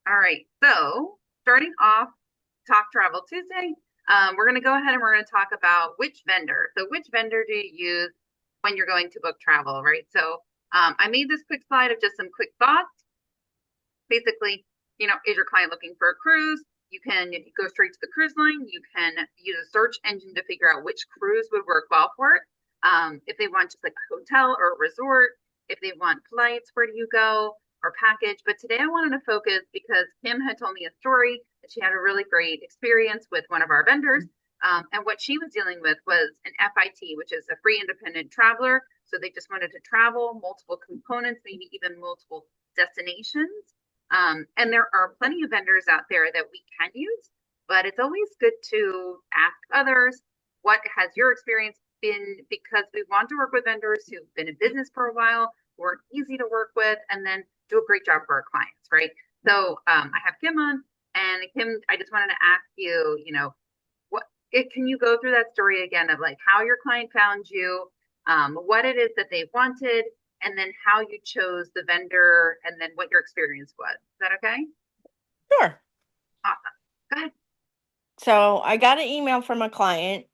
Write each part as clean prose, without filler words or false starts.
All right. So, starting off Talk Travel Tuesday, we're going to go ahead and we're going to talk about which vendor. So, which vendor do you use when you're going to book travel, right? So, I made this quick slide of just some quick thoughts. Basically, is your client looking for a cruise? You can go straight to the cruise line. You can use a search engine to figure out which cruise would work well for it. If they want just like a hotel or a resort, if they want flights, where do you go? Or package. But today I wanted to focus because Kim had told me a story that she had a really great experience with one of our vendors. And what she was dealing with was an FIT, which is a free independent traveler. So they just wanted to travel multiple components, maybe even multiple destinations. And there are plenty of vendors out there that we can use, but it's always good to ask others, what has your experience been? Because we want to work with vendors who've been in business for a while, who are easy to work with, and then do a great job for our clients, right? So I have Kim on, and Kim, I just wanted to ask you, what can you go through that story again of like how your client found you, what it is that they wanted, and then how you chose the vendor, and then what your experience was. Is that okay? Sure. Awesome. Go ahead. So I got an email from a client.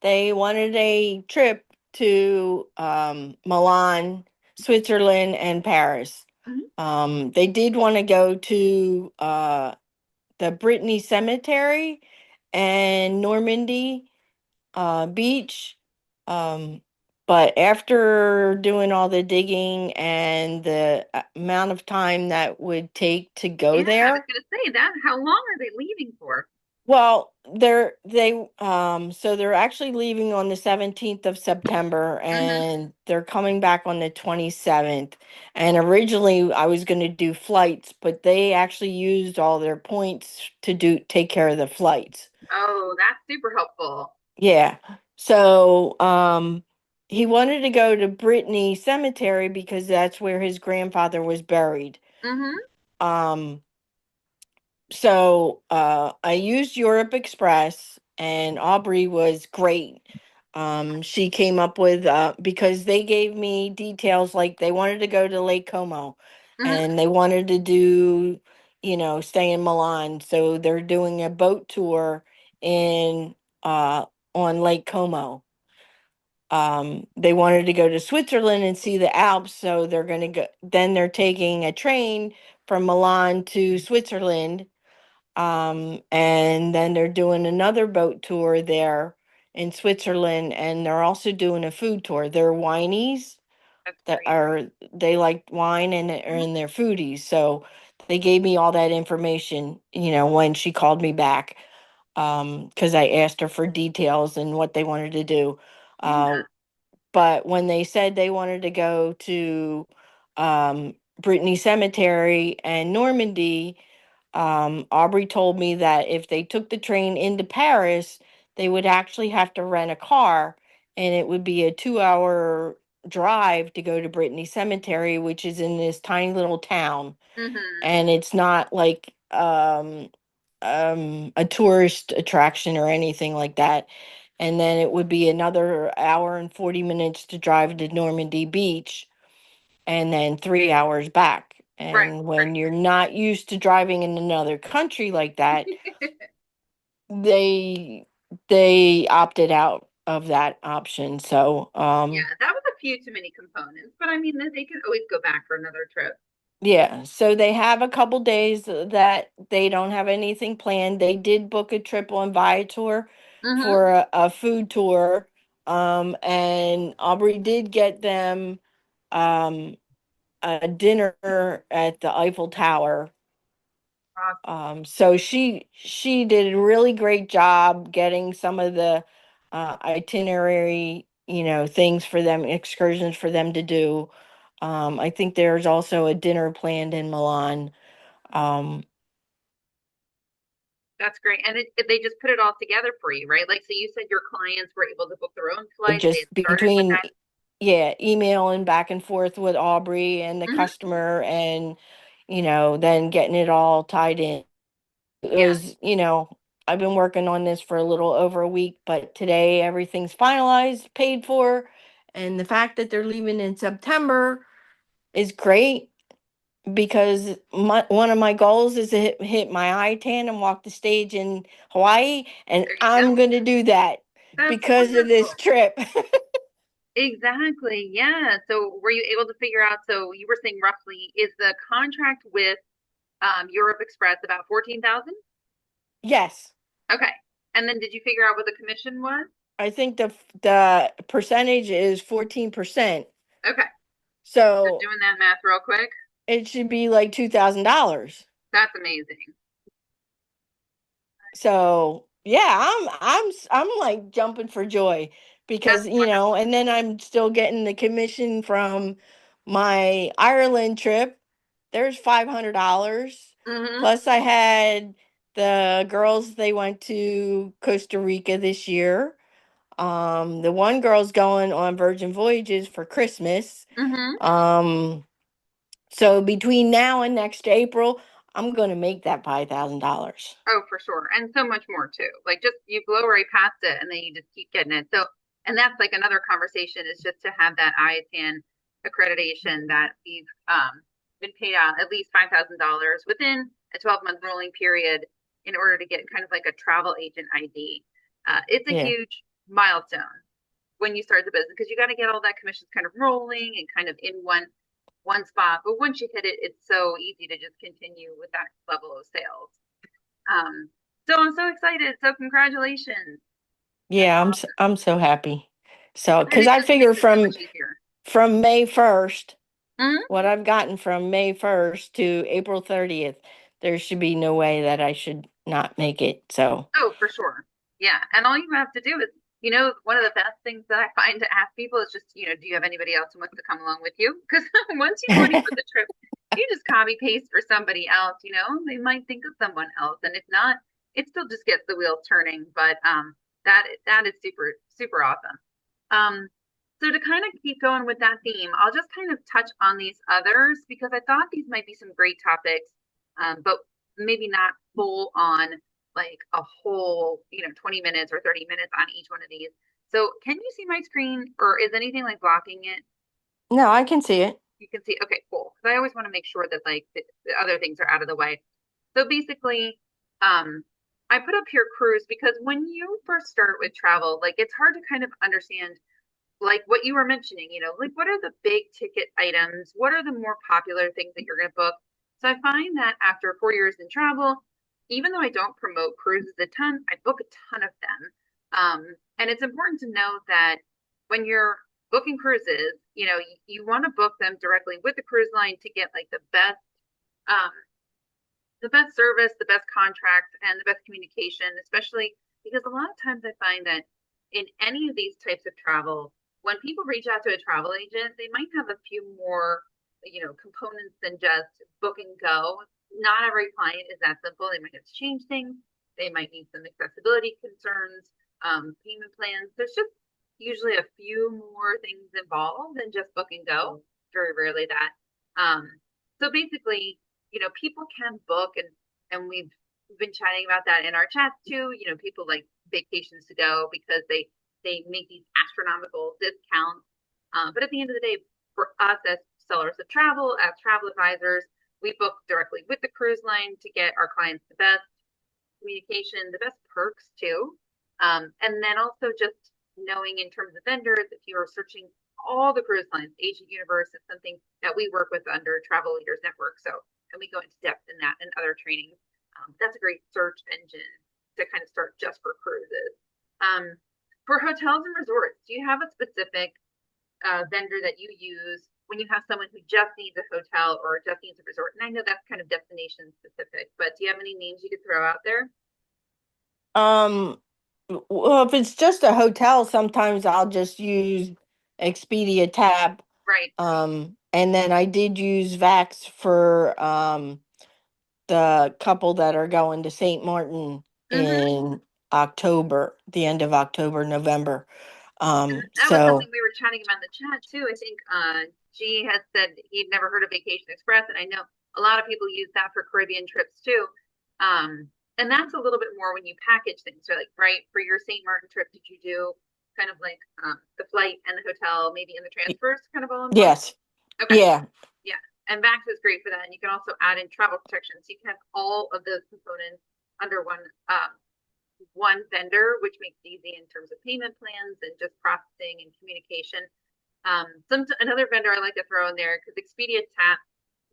They wanted a trip to Milan, Switzerland, and Paris. Mhm. They did want to go to the Brittany Cemetery and Normandy beach. Um, but after doing all the digging and the amount of time that would take to Yeah, go I was there, gonna say that. How long are they leaving for? well, so they're actually leaving on the 17th of September Mm-hmm. and they're coming back on the 27th. And originally I was going to do flights, but they actually used all their points to do take care of the flights. Oh, that's super helpful. Yeah. So, he wanted to go to Brittany Cemetery because that's where his grandfather was buried. Mm-hmm. Um, so I used Europe Express and Aubrey was great. She came up with because they gave me details like they wanted to go to Lake Como Mm-hmm. and they wanted to do, stay in Milan. So they're doing a boat tour in on Lake Como. They wanted to go to Switzerland and see the Alps, so they're going to go. Then they're taking a train from Milan to Switzerland, and then they're doing another boat tour there in Switzerland, and they're also doing a food tour. They're winies That's that great. are they like wine Mhm. and they're foodies. So they gave me all that information, when she called me back, because I asked her for details and what they wanted to do. Uh, Yeah. but when they said they wanted to go to Brittany Cemetery and Normandy, Aubrey told me that if they took the train into Paris, they would actually have to rent a car, and it would be a 2 hour drive to go to Brittany Cemetery, which is in this tiny little town. Mm-hmm. And it's not like a tourist attraction or anything like that. And then it would be another hour and 40 minutes to drive to Normandy Beach and then 3 hours back. Right, And when you're not used to driving in another country like that, right. they opted out of that option. So Yeah, that was a few too many components, but I mean, they could always go back for another trip. yeah, so they have a couple days that they don't have anything planned. They did book a trip on Viator Mm-hmm. for a food tour. And Aubrey did get them um a dinner at the Eiffel Tower. Awesome. So she did a really great job getting some of the itinerary, things for them, excursions for them to do. I think there's also a dinner planned in Milan. Um, That's great. And they just put it all together for you, right? Like, so you said your clients were able to book their own flights. They had just started with between, that. yeah, emailing back and forth with Aubrey and the Mm-hmm. customer, and then getting it all tied in. It Yeah, was, I've been working on this for a little over a week, but today everything's finalized, paid for, and the fact that they're leaving in September is great. because one of my goals is to hit my I-10 and walk the stage in Hawaii, and There you I'm go. going to do that That's because of this wonderful. trip. Exactly. Yeah. So were you able to figure out, so you were saying roughly, is the contract with Europe Express about 14,000? Yes. Okay. And then did you figure out what the commission was? I think the percentage is 14%. Okay. So So doing that math real quick, it should be like $2,000. that's amazing. So yeah, I'm like jumping for joy That's because, wonderful. and then I'm still getting the commission from my Ireland trip. There's $500. Mm-hmm. Plus I had the girls, they went to Costa Rica this year. The one girl's going on Virgin Voyages for Christmas. Mm-hmm. Um, so between now and next April, I'm gonna make that $5,000. Oh, for sure. And so much more too. Like just you blow right past it and then you just keep getting it. So, and that's like another conversation is just to have that IATAN accreditation that we've been paid out at least $5,000 within a 12-month rolling period in order to get kind of like a travel agent ID. It's a Yeah. huge milestone when you start the business because you got to get all that commissions kind of rolling and kind of in one spot. But once you hit it, it's so easy to just continue with that level of sales. Um, so I'm so excited. So congratulations. That's Yeah, awesome. I'm so happy. So, And because it I just makes figure it so much easier. from May 1st, Mhm. what I've gotten from May 1st to April 30th, there should be no way that I should not make it. So, Oh, for sure. Yeah. And all you have to do is, one of the best things that I find to ask people is just, do you have anybody else who wants to come along with you? Because once you've already put the trip, you just copy paste for somebody else, they might think of someone else. And if not, it still just gets the wheels turning. But that is super, super awesome. Um, so to kind of keep going with that theme, I'll just kind of touch on these others because I thought these might be some great topics, but maybe not full on like a whole, 20 minutes or 30 minutes on each one of these. So can you see my screen or is anything like blocking it? no, I can see it. You can see, okay, cool. Because I always want to make sure that like the other things are out of the way. So basically, um, I put up here cruise because when you first start with travel, like it's hard to kind of understand like what you were mentioning, like what are the big ticket items? What are the more popular things that you're going to book? So I find that after 4 years in travel, even though I don't promote cruises a ton, I book a ton of them. And it's important to know that when you're booking cruises, you want to book them directly with the cruise line to get like um, the best service, the best contract, and the best communication, especially because a lot of times I find that in any of these types of travel, when people reach out to a travel agent, they might have a few more, components than just book and go. Not every client is that simple. They might have to change things. They might need some accessibility concerns, payment plans. There's just usually a few more things involved than just book and go. Very rarely that. Um, so basically, people can book and we've been chatting about that in our chats too. People like vacations to go because they make these astronomical discounts. But at the end of the day, for us as sellers of travel, as travel advisors, we book directly with the cruise line to get our clients the best communication, the best perks too. And then also just knowing in terms of vendors, if you are searching all the cruise lines, Agent Universe is something that we work with under Travel Leaders Network. So, and we go into depth in that and other trainings. That's a great search engine to kind of start just for cruises. Um, for hotels and resorts, do you have a specific vendor that you use when you have someone who just needs a hotel or just needs a resort? And I know that's kind of destination specific, but do you have any names you could throw out there? Um, well, if it's just a hotel, sometimes I'll just use Expedia Tab. Right. And then I did use Vax for the couple that are going to St. Martin Mm-hmm. in October, the end of October, November. That was something So we were chatting about in the chat too. I think G has said he'd never heard of Vacation Express, and I know a lot of people use that for Caribbean trips too. And that's a little bit more when you package things. So like, right, for your St. Martin trip, did you do kind of like the flight and the hotel, maybe in the transfers, kind of all in one? yes, Okay. yeah. Yeah. And Vax is great for that. And you can also add in travel protection. So you can have all of those components under one vendor, which makes it easy in terms of payment plans and just processing and communication. Another vendor I like to throw in there because Expedia Tap,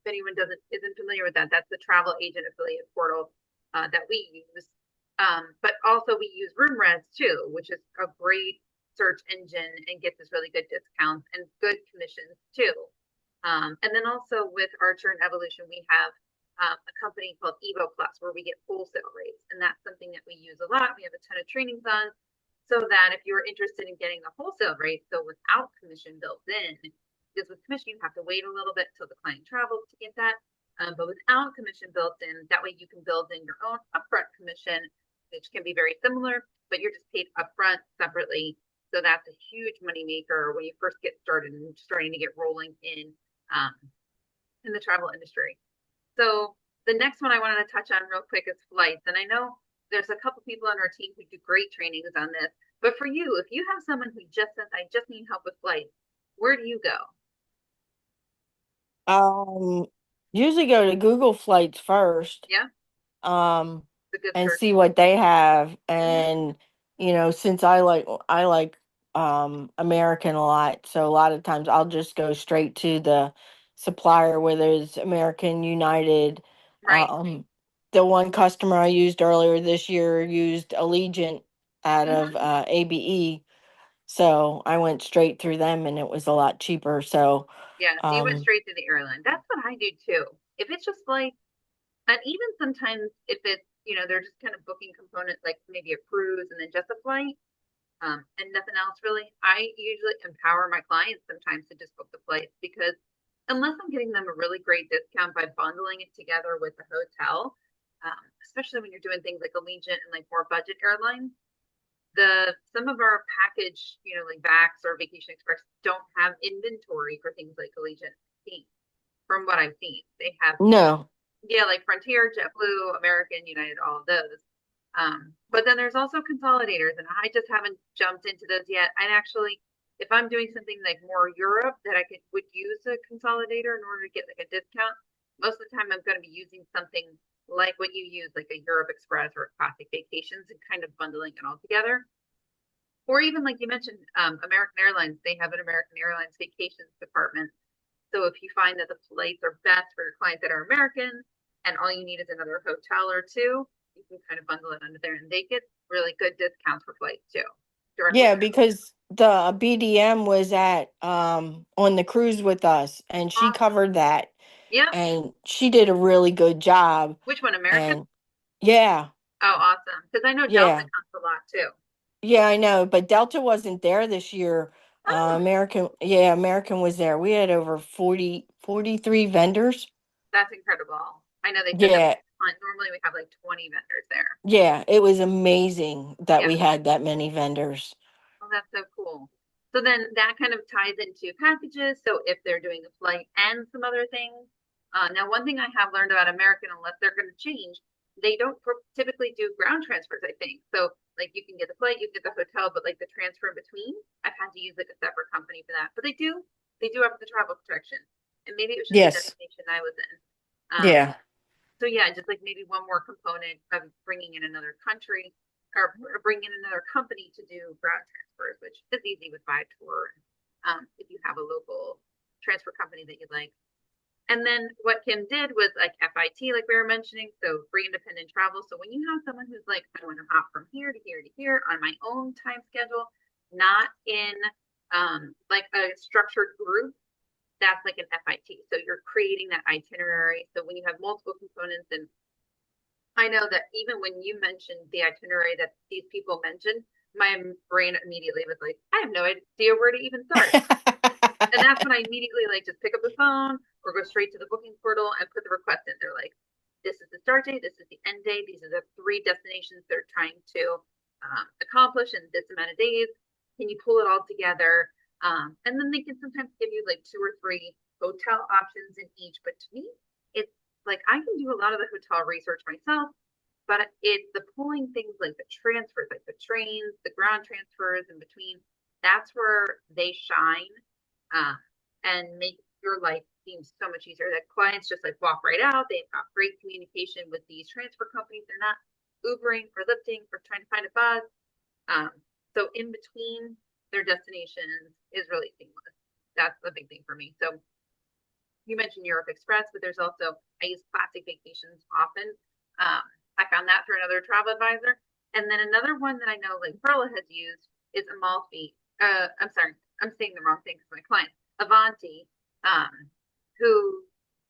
if anyone isn't familiar with that, that's the travel agent affiliate portal that we use. But also we use RoomRes too, which is a great search engine and gets us really good discounts and good commissions too. And then also with Archer and Evolution, we have a company called Evo Plus where we get wholesale rates. And that's something that we use a lot. We have a ton of trainings on so that if you're interested in getting the wholesale rate, so without commission built in, because with commission, you have to wait a little bit till the client travels to get that. But without commission built in, that way you can build in your own upfront commission, which can be very similar, but you're just paid upfront separately. So that's a huge money maker when you first get started and starting to get rolling in the travel industry. So the next one I wanted to touch on real quick is flights. And I know there's a couple people on our team who do great trainings on this. But for you, if you have someone who just says, I just need help with flights, where do you go? Um, Usually go to Google Flights first, Yeah, um, it's a good and search. see what they have. Mm-hmm. And since I like American a lot, so a lot of times I'll just go straight to the supplier, whether it's American, United. Right. Um, the one customer I used earlier this year used Allegiant out of Mm-hmm. ABE, so I went straight through them, and it was a lot cheaper. So, Yeah, so you went um, straight to the airline. That's what I do too. If it's just like, and even sometimes if it's, they're just kind of booking components, like maybe a cruise and then just a flight, and nothing else really. I usually empower my clients sometimes to just book the flights because unless I'm getting them a really great discount by bundling it together with the hotel, especially when you're doing things like Allegiant and like more budget airlines, some of our package, like Vax or Vacation Express, don't have inventory for things like Allegiant. From what I've seen, they have, no. yeah, like Frontier, JetBlue, American, United, all of those. But then there's also consolidators, and I just haven't jumped into those yet. And actually, if I'm doing something like more Europe that would use a consolidator in order to get like a discount, most of the time I'm going to be using something like what you use, like a Europe Express or a Classic Vacations, and kind of bundling it all together. Or even like you mentioned, American Airlines, they have an American Airlines vacations department. So if you find that the flights are best for your clients that are American and all you need is another hotel or two, you can kind of bundle it under there and they get really good discounts for flights too, directly Yeah, through the because the BDM was at on the cruise with us, and she awesome. covered that, Yep. and she did a really good job. Which one, American? And yeah, Oh, awesome. Because I know Delta yeah, comes a lot too. yeah, I know, but Delta wasn't there this year. Oh, American was there. We had over 43 vendors. that's incredible. I know they said that Yeah, normally we have like 20 vendors there. yeah, it was amazing that Yeah. we had that many vendors. Oh, that's so cool. So then that kind of ties into packages. So if they're doing a flight and some other things. Now, one thing I have learned about American, unless they're going to change, they don't typically do ground transfers, I think. So, like, you can get the flight, you get the hotel, but like the transfer in between, I've had to use like a separate company for that. But they do have the travel protection. And maybe it was just the Yes, destination I was in. yeah, So yeah, just like maybe one more component of bringing in another country or bringing in another company to do ground transfers, which is easy with Viator. If you have a local transfer company that you like. And then what Kim did was like FIT, like we were mentioning, so free independent travel. So when you have someone who's like, I want to hop from here to here to here on my own time schedule, not in like a structured group, that's like an FIT. So you're creating that itinerary. So when you have multiple components, and I know that even when you mentioned the itinerary that these people mentioned, my brain immediately was like, I have no idea where to even start. And that's when I immediately like just pick up the phone or go straight to the booking portal and put the request in. They're like, this is the start date, this is the end date, these are the three destinations they're trying to accomplish in this amount of days. Can you pull it all together? And then they can sometimes give you like two or three hotel options in each. But to me, it's like I can do a lot of the hotel research myself, but it's the pulling things like the transfers, like the trains, the ground transfers in between. That's where they shine, uh, and make your life seems so much easier. That clients just like walk right out. They've got great communication with these transfer companies. They're not Ubering or lifting or trying to find a bus. Um, so in between their destinations is really seamless. That's the big thing for me. So you mentioned Europe Express, but there's also, I use Classic Vacations often. Um, I found that through another travel advisor. And then another one that I know like Perla has used is Amalfi. I'm sorry, I'm saying the wrong thing because my client, Avanti, um, who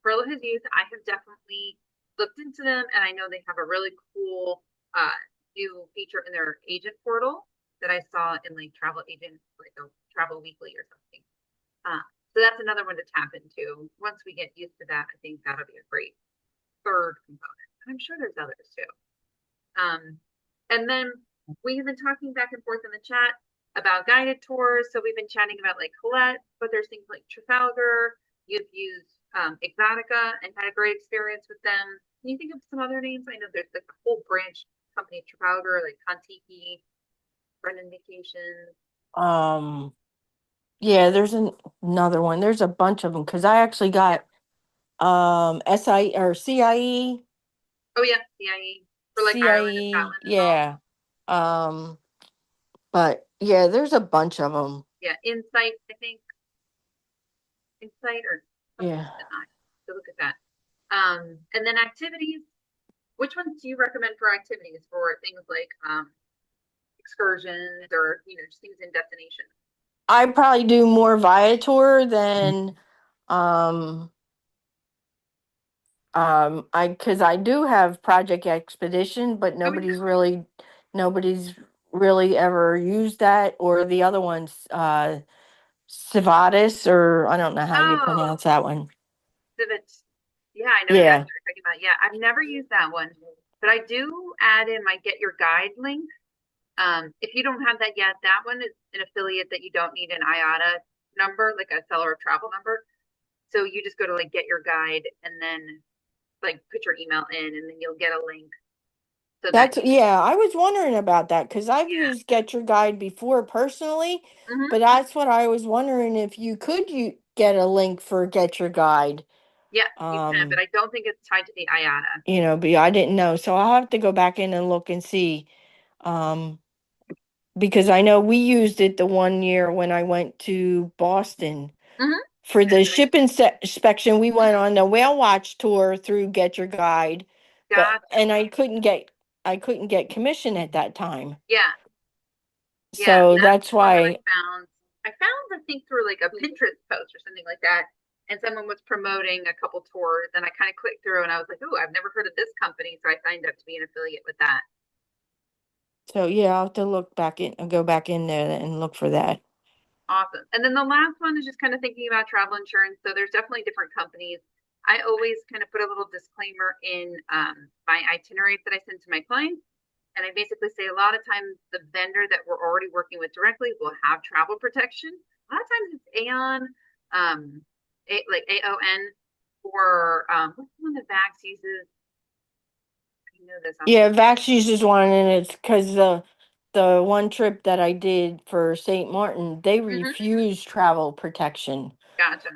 Perla has used. I have definitely looked into them, and I know they have a really cool new feature in their agent portal that I saw in like travel agent, like a travel weekly or something. Uh, so that's another one to tap into. Once we get used to that, I think that'll be a great third component. I'm sure there's others too. And then we have been talking back and forth in the chat about guided tours. So we've been chatting about like Colette, but there's things like Trafalgar. You've used Exotica and had a great experience with them. Can you think of some other names? I know there's like a whole branch company, Trafalgar, like Contiki, Brendan Vacations. Um, yeah, there's another one. There's a bunch of them because I actually Yeah. got SI or CIE, Oh yeah, CIE for like Ireland and CIE, Scotland and all. yeah. Um, but yeah, there's a bunch of them. Yeah, Insight, I think Insight or something Yeah. with an I. So look at that. And then activities. Which ones do you recommend for activities for things like excursions or just things in destination? I probably do more Viator than um I because I do have Project Expedition, but Oh yeah. nobody's really ever used that, or the other ones, Civatis, or I don't know how you Oh, pronounce that one. Civet. Yeah, I know exactly Yeah. what you're talking about. Yeah, I've never used that one, but I do add in my Get Your Guide link. If you don't have that yet, that one is an affiliate that you don't need an IATA number, like a seller of travel number. So you just go to like Get Your Guide and then like put your email in, and then you'll get a link so that That's yeah, I was wondering about that because I've yeah. used Get Your Guide before personally, Hmm. but that's what I was wondering if you get a link for Get Your Guide. Yeah, you can, but Um, I don't think it's tied to the IATA. but I didn't know, so I'll have to go back in and look and see. Um, because I know we used it the one year when I went to Boston Hmm. for the That's right. ship inspection. We went Hmm. on the whale watch tour through Get Your Guide, but Gotcha. and I couldn't get commission at that time. Yeah, yeah, So that's that's the one that I why. found. I found, I think, through like a Pinterest post or something like that, and someone was promoting a couple tours, and I kind of clicked through, and I was like, "Oh, I've never heard of this company," so I signed up to be an affiliate with that. So yeah, I'll have to look back in and go back in there and look for that. Awesome. And then the last one is just kind of thinking about travel insurance. So there's definitely different companies. I always kind of put a little disclaimer in my itineraries that I send to my clients. And I basically say a lot of times the vendor that we're already working with directly will have travel protection. A lot of times it's Aon, like AON, or what's the one that Vax uses? I know this off the Yeah, top. Vax uses one, and it's because the one trip that I did for St. Martin, they Hmm. refused travel protection. Gotcha.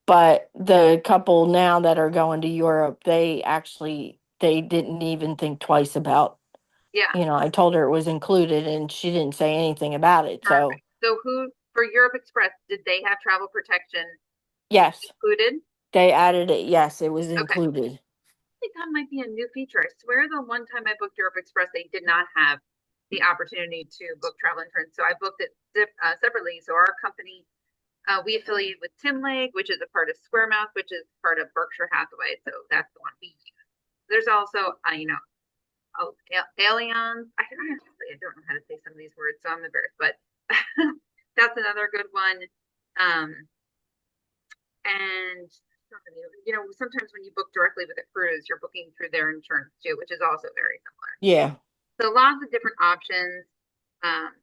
But the couple now that are going to Europe, they didn't even think twice about, Yeah. I told her it was included and she didn't say anything about it. So, Perfect. So who for Europe Express did they have travel protection yes, included? they added it. Yes, it was Okay. included. Think that might be a new feature. I swear the one time I booked Europe Express, they did not have the opportunity to book travel insurance. So I booked it separately. So our company, we affiliate with Tinleg, which is a part of Squaremouth, which is part of Berkshire Hathaway. So that's the one we use. There's also, Allianz. I don't know how to say some of these words, so I'm embarrassed, but that's another good one. Um, and sometimes when you book directly with a cruise, you're booking through their insurance too, which is also very similar. Yeah. So lots of different options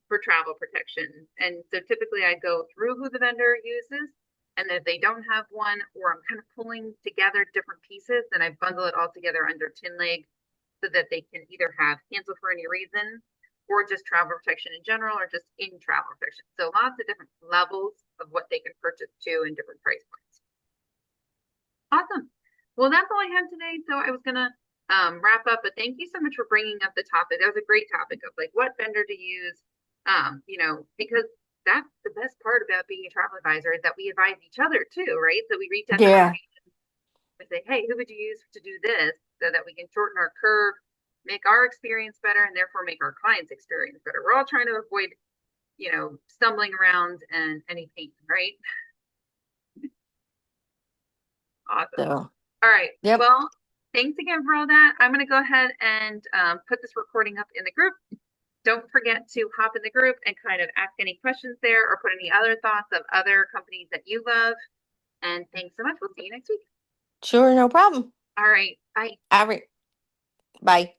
for travel protection. And so typically I go through who the vendor uses. And if they don't have one, or I'm kind of pulling together different pieces, then I bundle it all together under Tinleg so that they can either have cancel for any reason or just travel protection in general or just in travel protection. So lots of different levels of what they can purchase too in different price points. Awesome. Well, that's all I had today. So I was gonna wrap up, but thank you so much for bringing up the topic. That was a great topic of like what vendor to use. Because that's the best part about being a travel advisor is that we advise each other too, right? So we reach out to other Yeah. agents and say, hey, who would you use to do this so that we can shorten our curve, make our experience better, and therefore make our clients' experience better. We're all trying to avoid, stumbling around and any pain, right? Awesome. So, All right. yep. Well, thanks again for all that. I'm going to go ahead and put this recording up in the group. Don't forget to hop in the group and kind of ask any questions there or put any other thoughts of other companies that you love. And thanks so much. We'll see you next week. Sure, no problem. All right. Bye. All right. Bye.